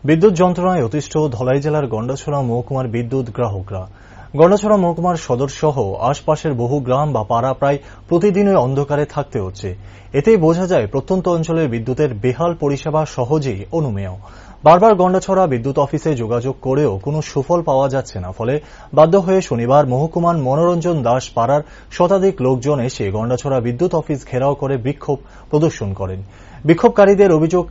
বিদ্যুৎ যন্ত্রণায় অতিষ্ঠ ধলাই জেলার গন্ডাছড়া মহকুমার বিদ্যুৎ গ্রাহকরা। গন্ডাছড়া মহকুমার সদর সহ আশপাশের বহু গ্রাম বা পাড়া প্রায় প্রতিদিনই অন্ধকারে থাকতে হচ্ছে। এতেই বোঝা যায় প্রত্যন্ত অঞ্চলের বিদ্যুতের বেহাল পরিষেবা সহজেই অনুমেয়। বারবার গন্ডাছড়া বিদ্যুৎ অফিসে যোগাযোগ করেও কোনো সুফল পাওয়া যাচ্ছে না। ফলে বাধ্য হয়ে শনিবার মহকুমার মনোরঞ্জন দাস পাড়ার শতাধিক লোকজন এসে গন্ডাছড়া বিদ্যুৎ অফিস ঘেরাও করে বিক্ষোভ প্রদর্শন করেন। বিক্ষোভকারীদের অভিযোগ,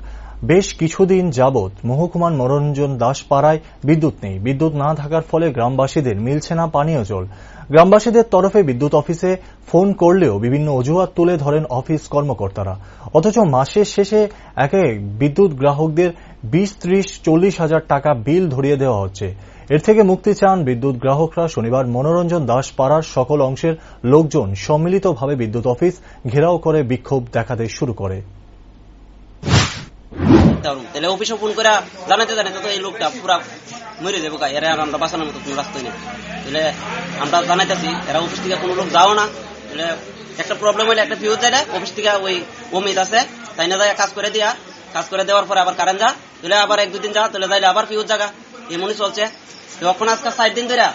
বেশ কিছুদিন যাবৎ মহকুমার মনোরঞ্জন দাস পাড়ায় বিদ্যুৎ নেই। বিদ্যুৎ না থাকার ফলে গ্রামবাসীদের মিলছে না পানীয় জল। গ্রামবাসীদের তরফে বিদ্যুৎ অফিসে ফোন করলেও বিভিন্ন অজুহাত তুলে ধরেন অফিস কর্মকর্তারা। অথচ মাসের শেষে এক এক বিদ্যুৎ গ্রাহকদের 20, 30, 40 হাজার টাকা বিল ধরিয়ে দেওয়া হচ্ছে। এর থেকে মুক্তি চান বিদ্যুৎ গ্রাহকরা। শনিবার মনোরঞ্জন দাস পাড়ার সকল অংশের লোকজন সম্মিলিতভাবে বিদ্যুৎ অফিস ঘেরাও করে বিক্ষোভ দেখাতে শুরু করে। তাহলে অফিসে ফোন করে জানাতে তো এই লোকটা পুরা মরে যাবো, এরা আমরা বাঁচানোর মতো কোনো রাস্তায় নেই। তাহলে আমরা জানাইতেছি এরা অফিস থেকে কোনো লোক যাও না। তাহলে একটা প্রবলেম হলে একটা ফিউজ দেয়, অফিস থেকে ওই অমিত আছে তাই না যায় কাজ করে দেওয়ার পরে আবার কারেন্ট যা, তাহলে আবার 1-2 দিন যা, তাহলে যাইলে আবার ফিউজ জায়গা এমনই চলছে। তখন আজকে 4 দিন ধরে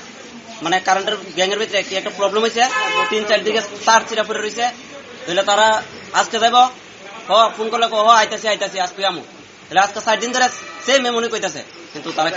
মানে কারেন্টের গ্যাংয়ের ভিতরে কি একটা প্রবলেম হয়েছে, 3-4 দিকে তার চিরা পড়ে রয়েছে। তাহলে তারা আজকে যাইব, ফোন করলে আইতাছি আজকে আমু। তাহলে আজকে 4 দিন ধরে সেম এমনই কইতাছে, কিন্তু তারা